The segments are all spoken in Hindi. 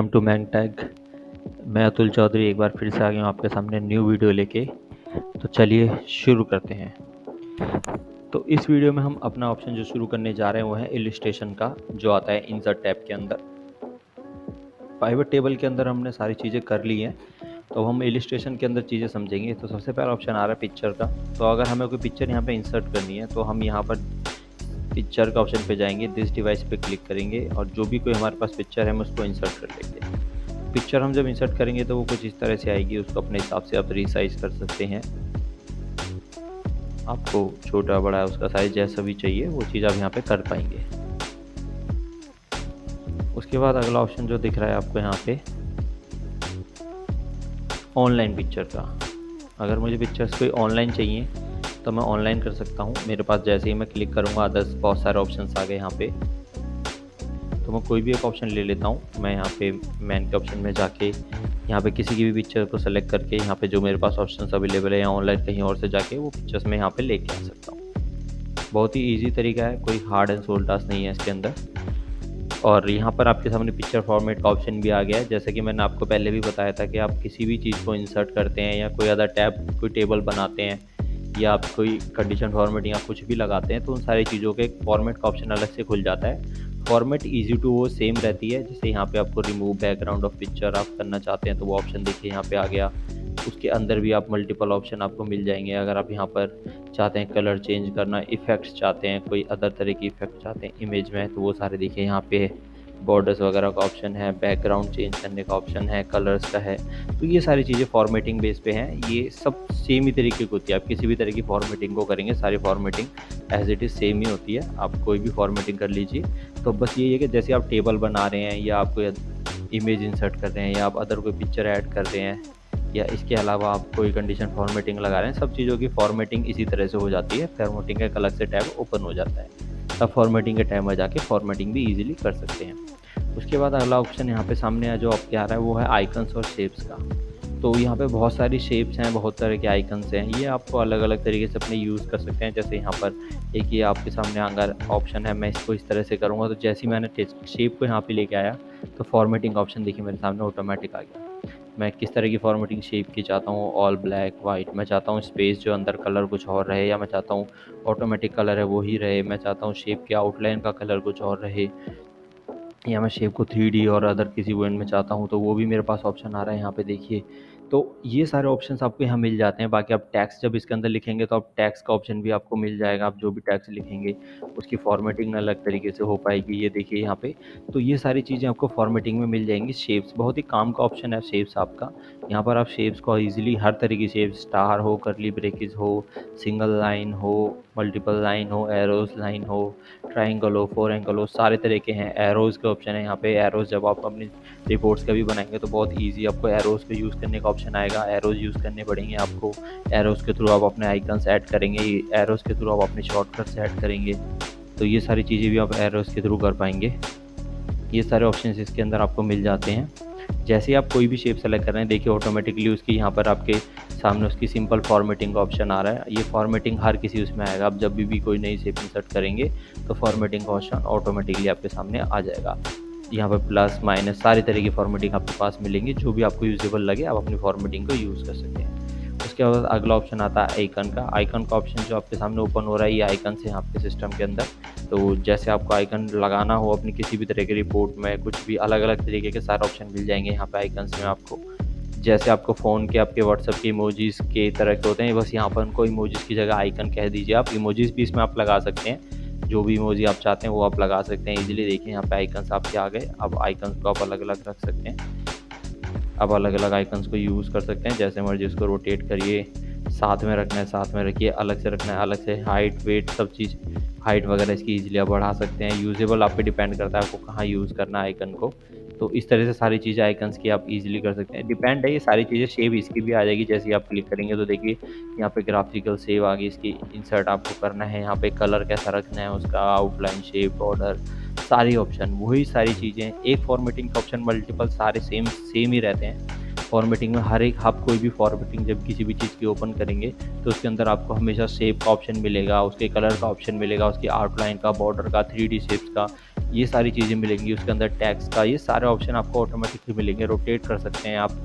Welcome to मैंगटैग। मैं अतुल चौधरी एक बार फिर से आ गया हूँ आपके सामने न्यू वीडियो लेके। तो चलिए शुरू करते हैं। तो इस वीडियो में हम अपना ऑप्शन जो शुरू करने जा रहे हैं वो है इलिस्ट्रेशन का, जो आता है इंसर्ट टैब के अंदर। पाइवट टेबल के अंदर हमने सारी चीज़ें कर ली हैं, तो हम इलिस्ट्रेशन के अंदर चीज़ें समझेंगे। तो सबसे पहला ऑप्शन आ रहा है पिक्चर का। तो अगर हमें कोई पिक्चर यहाँ पे इंसर्ट करनी है तो हम यहाँ पर पिक्चर का ऑप्शन पे जाएंगे, दिस डिवाइस पे क्लिक करेंगे और जो भी कोई हमारे पास पिक्चर है हम उसको इंसर्ट कर लेंगे। पिक्चर हम जब इंसर्ट करेंगे तो वो कुछ इस तरह से आएगी, उसको अपने हिसाब से आप रीसाइज कर सकते हैं। आपको छोटा बड़ा उसका साइज जैसा भी चाहिए वो चीज़ आप यहाँ पे कर पाएंगे। उसके बाद अगला ऑप्शन जो दिख रहा है आपको यहाँ पे, ऑनलाइन पिक्चर का। अगर मुझे पिक्चर्स कोई ऑनलाइन चाहिए तो मैं ऑनलाइन कर सकता हूँ। मेरे पास जैसे ही मैं क्लिक करूँगा अदर्स बहुत सारे ऑप्शन आ गए यहाँ पे, तो मैं कोई भी एक ऑप्शन ले लेता हूँ। मैं यहाँ पे मैन के ऑप्शन में जाके यहाँ पे किसी की भी पिक्चर को सेलेक्ट करके यहाँ पे जो मेरे पास ऑप्शंस अवेलेबल है या ऑनलाइन कहीं और से जाके वो पिक्चर्स मैं यहाँ पे लेके आ सकता हूँ। बहुत ही इजी तरीका है, कोई हार्ड एंड सोल्ड टास्क नहीं है इसके अंदर। और यहाँ पर आपके सामने पिक्चर फॉर्मेट का ऑप्शन भी आ गया है। जैसे कि मैंने आपको पहले भी बताया था कि आप किसी भी चीज़ को इंसर्ट करते हैं या कोई अदर टैब कोई टेबल बनाते हैं या आप कोई कंडीशन फॉर्मेट या कुछ भी लगाते हैं तो उन सारी चीज़ों के फॉर्मेट का ऑप्शन अलग से खुल जाता है। फॉर्मेट इजी टू वो सेम रहती है। जैसे यहाँ पे आपको रिमूव बैकग्राउंड ऑफ पिक्चर आप करना चाहते हैं तो वो ऑप्शन देखिए यहाँ पे आ गया। उसके अंदर भी आप मल्टीपल ऑप्शन आपको मिल जाएंगे। अगर आप यहाँ पर चाहते हैं कलर चेंज करना, इफ़ेक्ट्स चाहते हैं, कोई अदर तरह की इफ़ेक्ट चाहते हैं इमेज में, तो वो सारे देखिए यहाँ पे बॉर्डर्स वगैरह का ऑप्शन है, बैकग्राउंड चेंज करने का ऑप्शन है, कलर्स का है। तो ये सारी चीज़ें फॉर्मेटिंग बेस पे हैं। ये सब सेम ही तरीके की होती है। आप किसी भी तरह की फॉर्मेटिंग को करेंगे सारी formatting as it is same ही होती है। आप कोई भी फॉर्मेटिंग कर लीजिए। तो बस ये है कि जैसे आप टेबल बना रहे हैं या आप कोई इमेज इंसर्ट कर रहे हैं या आप अदर कोई पिक्चर ऐड कर रहे हैं या इसके अलावा आप कोई कंडीशन फॉर्मेटिंग लगा रहे हैं, सब चीज़ों की फॉर्मेटिंग इसी तरह से हो जाती है। फॉर्मेटिंग का एक अलग से टैब ओपन हो जाता है, तब फॉर्मेटिंग के टैब में जाके फॉर्मेटिंग भी ईजिली कर सकते हैं। उसके बाद अगला ऑप्शन यहाँ पे सामने है जो आपके आ रहा है वो है आइकन्स और शेप्स का। तो यहाँ पे बहुत सारी शेप्स हैं, बहुत तरह के आइकन्स हैं। ये आपको अलग अलग तरीके से अपने यूज़ कर सकते हैं। जैसे यहाँ पर एक ये आपके सामने अगर ऑप्शन है, मैं इसको इस तरह से करूँगा तो जैसे ही मैंने शेप को यहाँ पे लेके आया तो फॉर्मेटिंग का ऑप्शन देखिए मेरे सामने ऑटोमेटिक आ गया। मैं किस तरह की फॉर्मेटिंग शेप की चाहता हूँ, ऑल ब्लैक वाइट, मैं चाहता हूँ स्पेस जो अंदर कलर कुछ और रहे, या मैं चाहता हूँ ऑटोमेटिक कलर है वो ही रहे, मैं चाहता हूँ शेप के आउटलाइन का कलर कुछ और रहे, या मैं शेप को 3D और अदर किसी वो में चाहता हूँ तो वो भी मेरे पास ऑप्शन आ रहा है यहाँ पे देखिए। तो ये सारे ऑप्शंस आपको यहाँ मिल जाते हैं। बाकी आप टैक्स जब इसके अंदर लिखेंगे तो आप टैक्स का ऑप्शन भी आपको मिल जाएगा। आप जो भी टैक्स लिखेंगे उसकी फॉर्मेटिंग अलग तरीके से हो पाएगी, ये देखिए यहाँ पे। तो ये सारी चीज़ें आपको फॉर्मेटिंग में मिल जाएंगी। शेप्स बहुत ही काम का ऑप्शन है शेप्स आपका। यहाँ पर आप शेप्स को ईजिली हर तरह की शेप, स्टार हो, करली ब्रेकेज हो, सिंगल लाइन हो, मल्टीपल लाइन हो, एरोज लाइन हो, ट्राइंगल हो, फोर एंगल हो, सारे तरह के हैं। एरोज़ के ऑप्शन है यहाँ पे। एरोज़ जब आप अपनी रिपोर्ट्स का भी बनाएंगे तो बहुत इजी आपको एरोज़ को यूज़ करने का ऑप्शन आएगा। एरोज़ यूज़ करने पड़ेंगे आपको। एरोज़ के थ्रू आप अपने आइकन्स ऐड करेंगे, एरोज़ के थ्रू आप अपने शॉर्टकट्स ऐड करेंगे। तो ये सारी चीज़ें भी आप एरोज़ के थ्रू कर पाएंगे। ये सारे ऑप्शंस इसके अंदर आपको मिल जाते हैं। जैसे ही आप कोई भी शेप सेलेक्ट कर रहे हैं देखिए ऑटोमेटिकली उसकी यहाँ पर आपके सामने उसकी सिंपल फॉर्मेटिंग का ऑप्शन आ रहा है। ये फॉर्मेटिंग हर किसी उसमें आएगा। आप जब भी कोई नई शेप इंसर्ट करेंगे तो फॉर्मेटिंग का ऑप्शन ऑटोमेटिकली आपके सामने आ जाएगा। यहाँ पर प्लस माइनस सारी तरह की फॉर्मेटिंग आपके पास मिलेंगी। जो भी आपको यूजेबल लगे आप अपनी फॉर्मेटिंग को यूज़ कर सकते हैं। उसके बाद अगला ऑप्शन आता है आइकन का। आइकन का ऑप्शन जो आपके सामने ओपन हो रहा है, ये आइकन है आपके सिस्टम के अंदर। तो जैसे आपको आइकन लगाना हो अपनी किसी भी तरह की रिपोर्ट में, कुछ भी अलग अलग तरीके के सारे ऑप्शन मिल जाएंगे यहाँ पे आइकन्स में आपको। जैसे आपको फ़ोन के आपके व्हाट्सएप के इमोजीज़ के तरह के होते हैं, बस यहाँ पर उनको इमोजीज़ की जगह आइकन कह दीजिए आप। इमोजीज़ भी इसमें आप लगा सकते हैं, जो भी इमोजी आप चाहते हैं वो आप लगा सकते हैं ईजिली। देखिए यहाँ पे आइकन्स आपके आ गए। अब आइकन्स को आप अलग अलग रख सकते हैं। आप अलग अलग आइकन्स को यूज़ कर सकते हैं, जैसे मर्जी उसको रोटेट करिए। साथ में रखना है साथ में रखिए, अलग से रखना है अलग से। हाइट वेट सब चीज़, हाइट वगैरह इसकी ईजिली आप बढ़ा सकते हैं। यूजेबल आप पे डिपेंड करता है आपको कहाँ यूज़ करना है आइकन को। तो इस तरह से सारी चीज़ें आइकन्स की आप ईजिली कर सकते हैं। डिपेंड है ये सारी चीज़ें। शेप इसकी भी आ जाएगी जैसे ही आप क्लिक करेंगे तो देखिए यहाँ पे ग्राफिकल शेप आ गई, इसकी इंसर्ट आपको करना है। यहाँ पे कलर कैसा रखना है उसका, आउटलाइन, शेप, बॉर्डर, सारी ऑप्शन वही सारी चीज़ें। एक फॉर्मेटिंग का ऑप्शन, मल्टीपल सारे सेम ही रहते हैं। फॉर्मेटिंग में हर एक आप कोई भी फॉर्मेटिंग जब किसी भी चीज़ की ओपन करेंगे तो उसके अंदर आपको हमेशा शेप का ऑप्शन मिलेगा, उसके कलर का ऑप्शन मिलेगा, उसकी आउटलाइन का, बॉर्डर का, 3D शेप्स का, ये सारी चीज़ें मिलेंगी। उसके अंदर टैक्स का, ये सारे ऑप्शन आपको ऑटोमेटिकली मिलेंगे। रोटेट कर सकते हैं आप।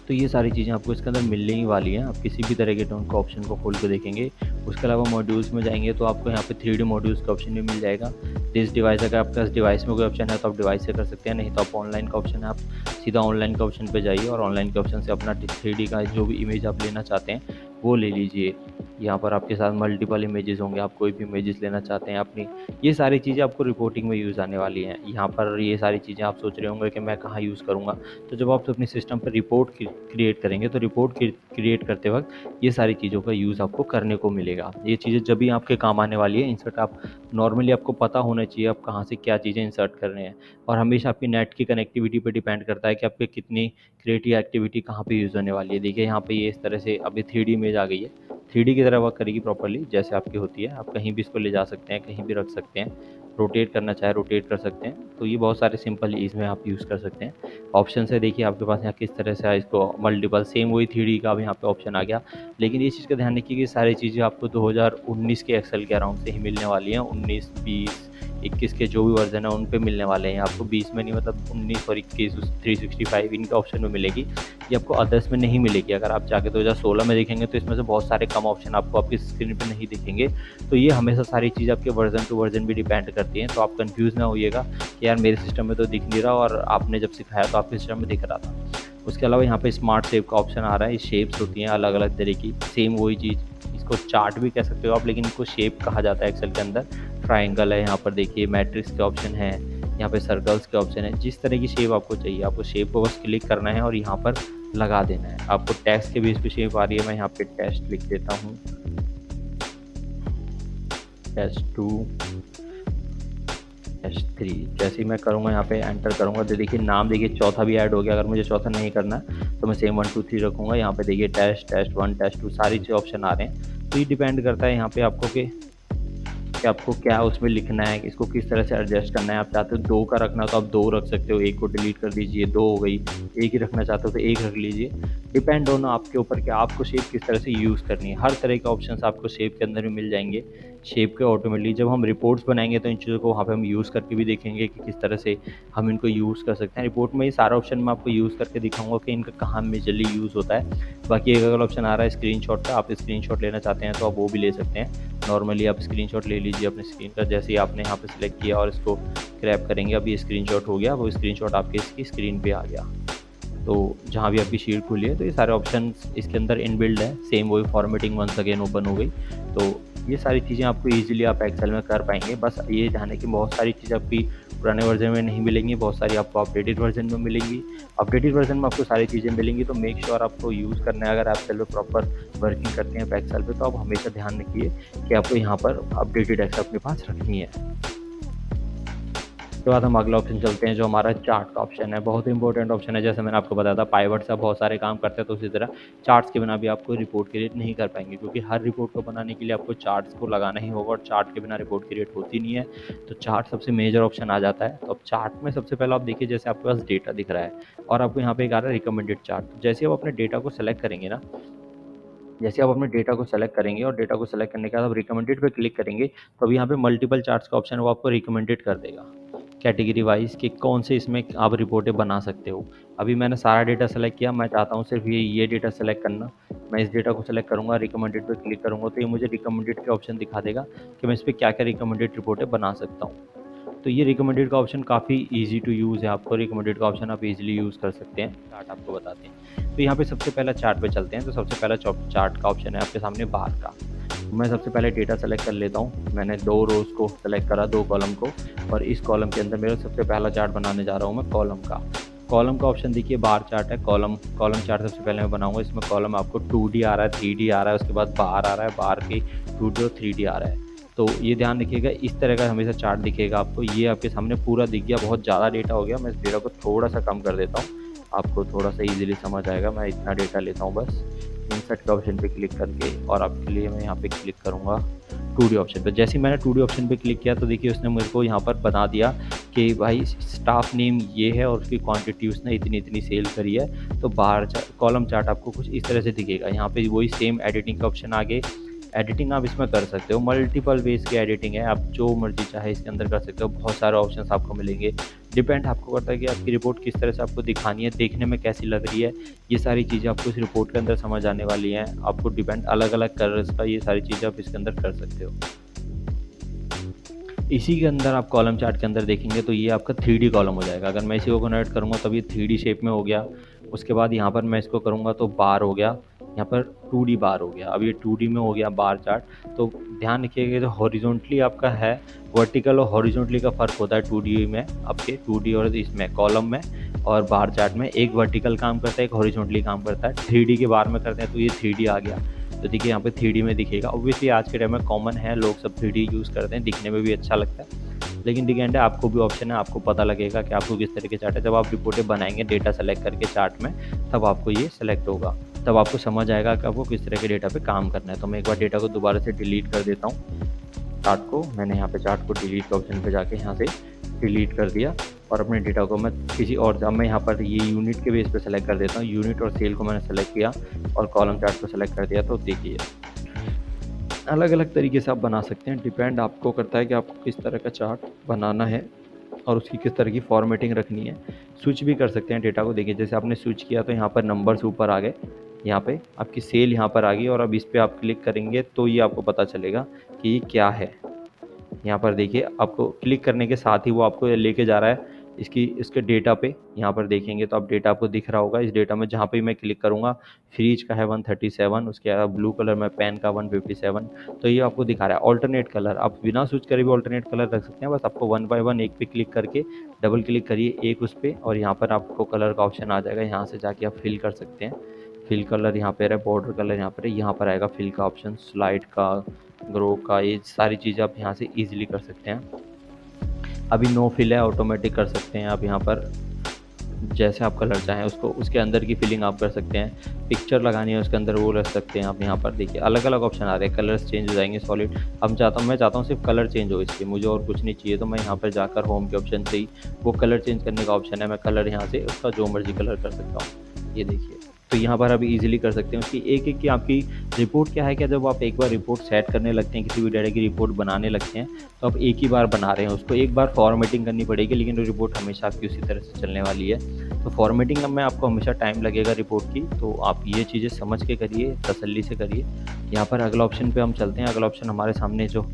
तो ये सारी चीज़ें आपको इसके अंदर मिलने ही वाली हैं। आप किसी भी तरह के टोन का ऑप्शन को खोल के देखेंगे। उसके अलावा मॉड्यूल्स में जाएंगे तो आपको यहाँ पे 3D मॉड्यूल्स का ऑप्शन भी मिल जाएगा। दिस डिवाइस, अगर आपके पास डिवाइस में कोई ऑप्शन है तो आप डिवाइस से कर सकते हैं, नहीं तो आप ऑनलाइन का ऑप्शन है, आप सीधा ऑनलाइन के ऑप्शन पे जाइए और ऑनलाइन के ऑप्शन से अपना 3D का जो भी इमेज आप लेना चाहते हैं वो ले लीजिए। यहाँ पर आपके साथ मल्टीपल इमेजेस होंगे, आप कोई भी इमेजेस लेना चाहते हैं अपनी, ये सारी चीज़ें आपको रिपोर्टिंग में यूज़ आने वाली हैं। यहाँ पर ये सारी चीज़ें आप सोच रहे होंगे कि मैं कहाँ यूज़ करूँगा, तो जब आप अपने सिस्टम पर रिपोर्ट क्रिएट करेंगे तो रिपोर्ट क्रिएट करते वक्त ये सारी चीज़ों का यूज़ आपको करने को मिलेगा। ये चीज़ें जब भी आपके काम आने वाली है। इंसर्ट आप नॉर्मली आपको पता होना चाहिए आप कहाँ से क्या चीज़ें इंसर्ट कर रहे हैं, और हमेशा आपकी नेट की कनेक्टिविटी पे डिपेंड करता है कि आपके कितनी क्रिएटिव एक्टिविटी कहाँ पे यूज़ होने वाली है। देखिए यहाँ पे ये इस तरह से अभी 3D इमेज आ गई है, 3D की तरह वर्क करेगी प्रॉपर्ली जैसे आपकी होती है। आप कहीं भी इसको ले जा सकते हैं, कहीं भी रख सकते हैं, रोटेट करना चाहे रोटेट कर सकते हैं। तो ये बहुत सारे सिंपल इसमें आप यूज़ कर सकते हैं। ऑप्शन है देखिए आपके पास यहाँ किस तरह से है, इसको मल्टीपल सेम वही 3D का भी यहाँ पे ऑप्शन आ गया। लेकिन ये चीज़ का ध्यान रखिए कि सारी चीज़ें आपको 2019 के एक्सेल के अराउंड से ही मिलने वाली हैं। 19, 20, 21 के जो भी वर्जन है उन पे मिलने वाले हैं। आपको 20 में नहीं, मतलब 19 और 21, 365 इनके ऑप्शन में मिलेगी। ये आपको अदर्स में नहीं मिलेगी। अगर आप जाके 2016 में देखेंगे तो इसमें से बहुत सारे कम ऑप्शन आपको आपकी स्क्रीन पे नहीं दिखेंगे। तो ये हमेशा सारी चीज़ आपके वर्जन टू वर्जन भी डिपेंड करती हैं। तो आप कंफ्यूज ना होइएगा कि यार मेरे सिस्टम में तो दिख नहीं रहा और आपने जब सिखाया तो आपके सिस्टम में दिख रहा था। उसके अलावा यहाँ पे स्मार्ट शेप का ऑप्शन आ रहा है। ये शेप्स होती हैं अलग अलग तरह की, सेम वही चीज़, इसको चार्ट भी कह सकते हो आप, लेकिन इसको शेप कहा जाता है एक्सेल के अंदर। ट्राइंगल है, यहाँ पर देखिए मैट्रिक्स के ऑप्शन है, यहाँ पे सर्कल्स के ऑप्शन है। जिस तरह की शेप आपको चाहिए आपको शेप को बस क्लिक करना है और यहाँ पर लगा देना है। आपको टेक्स्ट के बेस पे शेप आ रही है, मैं यहाँ पे टेस्ट लिख देता हूँ, टेस्ट 2, टेस्ट 3। जैसे ही मैं करूँगा यहाँ पे एंटर करूँगा तो देखिए नाम देखिए चौथा भी ऐड हो गया। अगर मुझे चौथा नहीं करना है तो मैं सेम 1 2 3 रखूँगा। यहाँ पे देखिए टेस्ट, टेस्ट 1, टेस्ट 2 सारी जो ऑप्शन आ रहे हैं। तो ये डिपेंड करता है यहाँ पे आपको कि आपको क्या उसमें लिखना है, इसको किस तरह से एडजस्ट करना है। आप चाहते हो 2 का रखना तो आप 2 रख सकते हो, 1 को डिलीट कर दीजिए, 2 हो गई। 1 ही रखना चाहते हो तो 1 रख लीजिए। डिपेंड ऑन आपके ऊपर कि आपको शेप किस तरह से यूज़ करनी है। हर तरह के ऑप्शंस आपको शेप के अंदर भी मिल जाएंगे। शेप के ऑटोमेटिकली जब हम रिपोर्ट्स बनाएंगे तो इन चीज़ों को वहाँ पे हम यूज़ करके भी देखेंगे कि किस तरह से हम इनको यूज़ कर सकते हैं। रिपोर्ट में ये सारा ऑप्शन मैं आपको यूज़ करके दिखाऊंगा कि इनका कहाँ मेजरली यूज़ होता है। बाकी एक अगर ऑप्शन आ रहा है स्क्रीनशॉट का, आप स्क्रीनशॉट लेना चाहते हैं तो आप वो भी ले सकते हैं। नॉर्मली आप स्क्रीनशॉट ले लीजिए अपनी स्क्रीन का, जैसे ही आपने यहाँ पे सिलेक्ट किया और इसको क्रैप करेंगे, अब ये स्क्रीनशॉट हो गया, वो स्क्रीनशॉट आपके इसकी स्क्रीन पे आ गया। तो जहाँ भी आपकी शीट खुली है तो ये सारे ऑप्शंस इसके अंदर इनबिल्ड है। सेम वही फॉर्मेटिंग वंस अगेन ओपन हो गई। तो ये सारी चीज़ें आपको ईजिली आप एक्सेल में कर पाएंगे। बस ये ध्यान है कि बहुत सारी चीज़ें आपकी पुराने वर्जन में नहीं मिलेंगी, बहुत सारी आपको अपडेटेड वर्जन में मिलेंगी। अपडेटेड वर्जन में आपको सारी चीज़ें मिलेंगी। तो मेक श्योर आपको यूज़ करना है। अगर आप एक्सेल पे प्रॉपर वर्किंग करते हैं एक्सेल पे तो आप हमेशा ध्यान रखिए कि आपको यहाँ पर अपडेटेड एक्सेल अपने पास रखनी है। उसके बाद हम अगला ऑप्शन चलते हैं जो हमारा चार्ट का ऑप्शन है। बहुत इंपॉर्टेंट ऑप्शन है। जैसे मैंने आपको बताया था पाइवट से बहुत सारे काम करते हैं, तो उसी तरह चार्ट्स के बिना भी आपको रिपोर्ट क्रिएट नहीं कर पाएंगे, क्योंकि हर रिपोर्ट को बनाने के लिए आपको चार्ट्स को लगाना ही होगा और चार्ट के बिना रिपोर्ट क्रिएट होती नहीं है। तो चार्ट सबसे मेजर ऑप्शन आ जाता है। तो अब चार्ट में सबसे पहले आप देखिए, जैसे आपके पास डेटा दिख रहा है और आपको यहाँ पे एक आ रहा है रिकमेंडेड चार्ट। जैसे आप अपने डेटा को सेलेक्ट करेंगे ना, जैसे आप अपने डेटा को सेलेक्ट करेंगे और डेटा को सेलेक्ट करने के बाद आप रिकमेंडेड पे क्लिक करेंगे तो अभी यहाँ पे मल्टीपल चार्ट्स का ऑप्शन है, वो आपको रिकमेंडेड कर देगा कैटेगरी वाइज कि कौन से इसमें आप रिपोर्टें बना सकते हो। अभी मैंने सारा डेटा सेलेक्ट किया, मैं चाहता हूँ सिर्फ ये डेटा सेलेक्ट करना। मैं इस डेटा को सेलेक्ट करूँगा, रिकमेंडेड पे क्लिक करूँगा तो ये मुझे रिकमेंडेड के ऑप्शन दिखा देगा कि मैं इस पर क्या क्या रिकमेंडेड रिपोर्टें बना सकता हूँ। तो ये रिकमेंडेड का ऑप्शन काफ़ी इजी टू यूज़ है। आपको रिकमेंडेड का ऑप्शन आप इजीली यूज़ कर सकते हैं। चार्ट आपको बताते हैं। तो यहाँ पे सबसे पहला चार्ट पे चलते हैं। तो सबसे पहला चार्ट का ऑप्शन है आपके सामने बार का। मैं सबसे पहले डेटा सेलेक्ट कर लेता हूँ। मैंने 2 रोज़ को सेलेक्ट करा, 2 कॉलम को, और इस कॉलम के अंदर मेरा सबसे पहला चार्ट बनाने जा रहा हूँ मैं कॉलम का। कॉलम का ऑप्शन देखिए बार चार्ट है। कॉलम चार्ट सबसे पहले मैं बनाऊंगा। इसमें कॉलम आपको 2D आ रहा है, 3D आ रहा है, उसके बाद बार आ रहा है, बार के 2D और 3D आ रहा है। तो ये ध्यान रखिएगा, इस तरह का हमेशा चार्ट दिखेगा आपको। ये आपके सामने पूरा दिख गया। बहुत ज़्यादा डेटा हो गया, मैं इस डेटा को थोड़ा सा कम कर देता हूँ, आपको थोड़ा सा इजीली समझ आएगा। मैं इतना डेटा लेता हूँ बस। इंसर्ट का ऑप्शन पे क्लिक करके, और आपके लिए मैं यहाँ पे क्लिक करूँगा 2D ऑप्शन पे। जैसे ही मैंने 2D ऑप्शन पे क्लिक किया तो देखिए उसने मेरे को यहाँ पर बना दिया कि भाई स्टाफ नेम ये है और उसकी क्वांटिटी उसने इतनी इतनी सेल करी है, तो बार कॉलम चार्ट आपको कुछ इस तरह से दिखेगा। यहाँ पे वही सेम एडिटिंग का ऑप्शन आगे, एडिटिंग आप इसमें कर सकते हो, मल्टीपल वेज की एडिटिंग है, आप जो मर्जी चाहे इसके अंदर कर सकते हो, बहुत सारे ऑप्शंस आपको मिलेंगे। डिपेंड आपको करता है कि आपकी रिपोर्ट किस तरह से आपको दिखानी है, देखने में कैसी लग रही है, ये सारी चीज़ें आपको इस रिपोर्ट के अंदर समझ आने वाली हैं। आपको डिपेंड अलग अलग कलर्स का, ये सारी चीज़ें आप इसके अंदर कर सकते हो। इसी के अंदर आप कॉलम चार्ट के अंदर देखेंगे तो ये आपका 3D कॉलम हो जाएगा। अगर मैं इसी को कन्वर्ट करूँगा तब ये 3D शेप में हो गया। उसके बाद यहाँ पर मैं इसको करूँगा तो बार हो गया, यहाँ पर 2D बार हो गया। अब ये 2D में हो गया बार चार्ट। तो ध्यान रखिएगा जो हॉरिजॉन्टली आपका है, वर्टिकल और हॉरिजॉन्टली का फ़र्क होता है 2D में, आपके 2D और इसमें कॉलम में और बार चार्ट में। एक वर्टिकल काम करता है, एक हॉरिजॉन्टली काम करता है। 3D के बार में करते हैं तो ये 3D आ गया। तो देखिए यहाँ पे 3D में दिखेगा। ऑब्वियसली आज के टाइम में कॉमन है, लोग सब 3D यूज़ करते हैं, दिखने में भी अच्छा लगता है। लेकिन डिपेंड है, आपको भी ऑप्शन है, आपको पता लगेगा कि आपको किस तरह के चार्ट है। जब आप रिपोर्टें बनाएंगे डेटा सेलेक्ट करके चार्ट में, तब आपको ये सेलेक्ट होगा, तब आपको समझ आएगा कि आपको किस तरह के डेटा पे काम करना है। तो मैं एक बार डेटा को दोबारा से डिलीट कर देता हूँ। चार्ट को मैंने यहाँ पे चार्ट को डिलीट के ऑप्शन पे जाके यहाँ से डिलीट कर दिया और अपने डेटा को मैं किसी और, अब मैं यहाँ पर ये यूनिट के बेस पे सेलेक्ट कर देता हूँ। यूनिट और सेल को मैंने सेलेक्ट किया और कॉलम चार्ट को सेलेक्ट कर दिया। तो देखिए अलग अलग तरीके से आप बना सकते हैं, डिपेंड आपको करता है कि आपको किस तरह का चार्ट बनाना है और उसकी किस तरह की फॉर्मेटिंग रखनी है। स्विच भी कर सकते हैं डेटा को। देखिए जैसे आपने स्विच किया तो यहाँ पर नंबर्स ऊपर आ गए, यहाँ पे आपकी सेल यहाँ पर आ गई और अब इस पर आप क्लिक करेंगे तो ये आपको पता चलेगा कि ये क्या है। यहाँ पर देखिए आपको क्लिक करने के साथ ही वो आपको लेके जा रहा है इसके डेटा पे। यहाँ पर देखेंगे तो अब डेटा आपको दिख रहा होगा। इस डेटा में जहाँ पे मैं क्लिक करूँगा, फ्रीज का है 137, उसके अलावा ब्लू कलर में पेन का 157। तो ये आपको दिखा रहा है ऑल्टरनेट कलर। आप बिना स्विच करे भी ऑल्टरनेट कलर रख सकते हैं। बस आपको 1 बाय 1 एक पे क्लिक करके डबल क्लिक करिए एक उस पर और यहाँ पर आपको कलर का ऑप्शन आ जाएगा। यहाँ से जाके आप फिल कर सकते हैं। फिल कलर यहाँ पे है, बॉर्डर कलर यहाँ पर है, यहाँ पर आएगा फिल का ऑप्शन, स्लाइड का, ग्रो का, ये सारी चीज़ें आप यहाँ से ईजिली कर सकते हैं। अभी नो फिल है, ऑटोमेटिक कर सकते हैं आप। यहाँ पर जैसे आप कलर चाहें उसको, उसके अंदर की फिलिंग आप कर सकते हैं। पिक्चर लगानी है उसके अंदर वो रख सकते हैं आप। यहाँ पर देखिए अलग अलग ऑप्शन आ रहे हैं, कलर्स चेंज हो जाएंगे सॉलिड। मैं चाहता हूँ सिर्फ कलर चेंज हो इसके, मुझे और कुछ नहीं चाहिए। तो मैं यहाँ पर जाकर होम के ऑप्शन से ही वो कलर चेंज करने का ऑप्शन है, मैं कलर यहाँ से उसका जो मर्जी कलर कर सकता हूँ। ये देखिए तो यहाँ पर आप इजीली कर सकते हैं। उसकी एक एक की आपकी रिपोर्ट क्या है, क्या जब आप एक बार रिपोर्ट सेट करने लगते हैं, किसी भी डाटा की रिपोर्ट बनाने लगते हैं, तो आप एक ही बार बना रहे हैं उसको, एक बार फॉर्मेटिंग करनी पड़ेगी, लेकिन रिपोर्ट हमेशा आपकी उसी तरह से चलने वाली है। तो फॉर्मेटिंग में आपको हमेशा टाइम लगेगा रिपोर्ट की, तो आप ये चीज़ें समझ के करिए, तसल्ली से करिए। यहाँ पर अगला ऑप्शन पे हम चलते हैं। अगला ऑप्शन हमारे सामने जो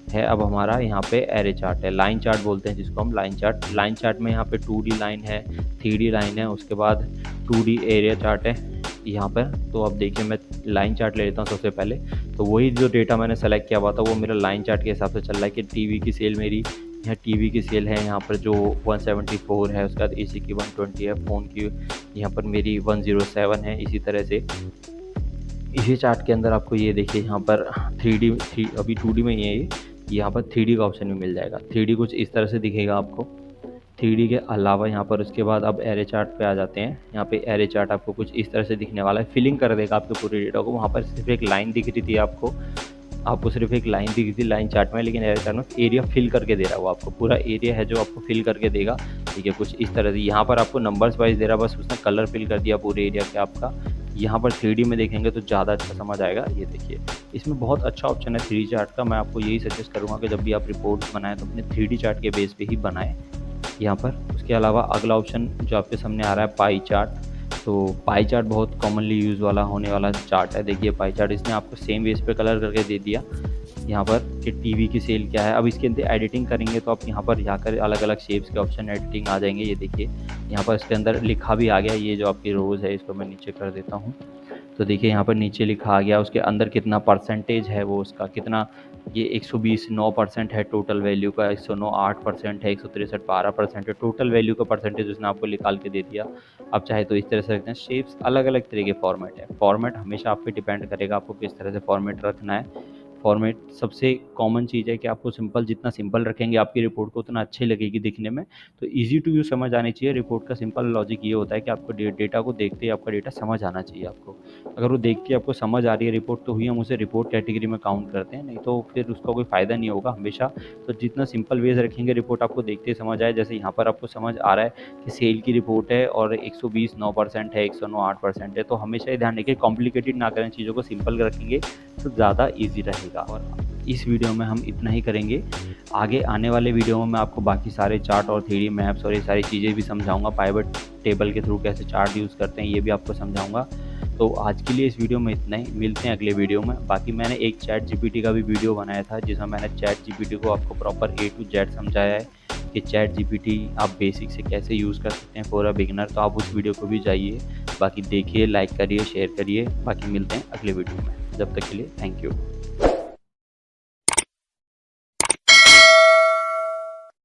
है अब हमारा यहाँ पे एरे चार्ट है, लाइन चार्ट बोलते हैं जिसको हम, लाइन चार्ट में यहाँ पे 2D लाइन है, 3D लाइन है, उसके बाद 2D एरिया चार्ट है यहाँ पर। तो अब देखिए मैं लाइन चार्ट ले लेता हूँ सबसे पहले। तो वही जो डेटा मैंने सेलेक्ट किया हुआ था वो मेरा लाइन चार्ट के हिसाब से चल रहा है कि टीवी की सेल मेरी, यहाँ टीवी की सेल है यहाँ पर जो 174 है, उसके बाद एसी की 120 है, फ़ोन की यहाँ पर मेरी 107 है। इसी तरह से इसी चार्ट के अंदर आपको ये देखिए यहाँ पर 3D अभी 2D में ये है, यहाँ पर 3D का ऑप्शन भी मिल जाएगा। 3D कुछ इस तरह से दिखेगा आपको। 3D के अलावा यहाँ पर उसके बाद अब एरे चार्ट पे आ जाते हैं। यहाँ पे एरे चार्ट आपको कुछ इस तरह से दिखने वाला है, फिलिंग कर देगा आपके पूरे डेटा को। वहाँ पर सिर्फ एक लाइन दिख रही थी आपको सिर्फ एक लाइन दिख रही थी लाइन चार्ट में, लेकिन एरे चार्ट में एरिया फिल करके दे रहा है वो आपको, पूरा एरिया है जो आपको फिल करके देगा। ठीक है, कुछ इस तरह से यहाँ पर आपको नंबर्स वाइज दे रहा है, बस उसने कलर फिल कर दिया पूरे एरिया के आपका। यहाँ पर 3D में देखेंगे तो ज़्यादा अच्छा समझ आएगा। ये देखिए इसमें बहुत अच्छा ऑप्शन है 3D चार्ट का। मैं आपको यही सजेस्ट करूँगा कि जब भी आप रिपोर्ट बनाएं तो अपने 3D चार्ट के बेस पे ही बनाएं यहाँ पर। उसके अलावा अगला ऑप्शन जो आपके सामने आ रहा है पाई चार्ट। तो पाई चार्ट बहुत कॉमनली यूज़ वाला होने वाला चार्ट है। देखिए पाई चार्ट इसने आपको सेम बेस पे कलर करके दे दिया यहाँ पर कि टीवी की सेल क्या है। अब इसके अंदर एडिटिंग करेंगे तो आप यहाँ पर जाकर अलग अलग शेप्स के ऑप्शन एडिटिंग आ जाएंगे। ये देखिए यहाँ पर इसके अंदर लिखा भी आ गया, ये जो आपकी रोज़ है इसको मैं नीचे कर देता हूँ। तो देखिए यहाँ पर नीचे लिखा आ गया, उसके अंदर कितना परसेंटेज है वो उसका, कितना ये 120 9% है टोटल वैल्यू का, 109 8% है, 163 12% है, टोटल वैल्यू का परसेंटेज उसने आपको निकाल के दे दिया। आप चाहे तो इस तरह से रखते हैं। शेप्स अलग अलग तरह के फॉर्मेट है, फॉर्मेट हमेशा आप पे डिपेंड करेगा आपको किस तरह से फॉर्मेट रखना है। फॉर्मेट सबसे कॉमन चीज़ है कि आपको सिंपल, जितना सिंपल रखेंगे आपकी रिपोर्ट को उतना अच्छी लगेगी दिखने में। तो ईज़ी टू यूज़ समझ आनी चाहिए। रिपोर्ट का सिंपल लॉजिक ये होता है कि आपको डेटा को देखते ही आपका डेटा समझ आना चाहिए आपको। अगर वो देख के आपको समझ आ रही है रिपोर्ट, तो ही हम उसे रिपोर्ट कैटेगरी में काउंट करते हैं, नहीं तो फिर उसका कोई फ़ायदा नहीं होगा हमेशा। तो जितना सिंपल वेज रखेंगे रिपोर्ट आपको देखते ही समझ आए, जैसे यहाँ पर आपको समझ आ रहा है कि सेल की रिपोर्ट है और 120 9% है, 109 8% है। तो हमेशा ये ध्यान रखिए कॉम्प्लिकेटेड ना करें, चीज़ों को सिंपल रखेंगे तो ज़्यादा ईजी रहेगा। और इस वीडियो में हम इतना ही करेंगे। आगे आने वाले वीडियो में मैं आपको बाकी सारे चार्ट और 3D मैप्स और ये सारी चीज़ें भी समझाऊंगा। पाइवट टेबल के थ्रू कैसे चार्ट यूज़ करते हैं ये भी आपको समझाऊंगा। तो आज के लिए इस वीडियो में इतना ही, मिलते हैं अगले वीडियो में। बाकी मैंने एक चैट जीपीटी का भी वीडियो बनाया था जिसमें मैंने चैट जीपीटी को आपको प्रॉपर A to Z समझाया है कि चैट जीपीटी आप बेसिक से कैसे यूज़ कर सकते हैं फॉर अ बिगिनर। तो आप उस वीडियो को भी जाइए, बाकी देखिए, लाइक करिए, शेयर करिए। बाकी मिलते हैं अगले वीडियो में, जब तक के लिए थैंक यू।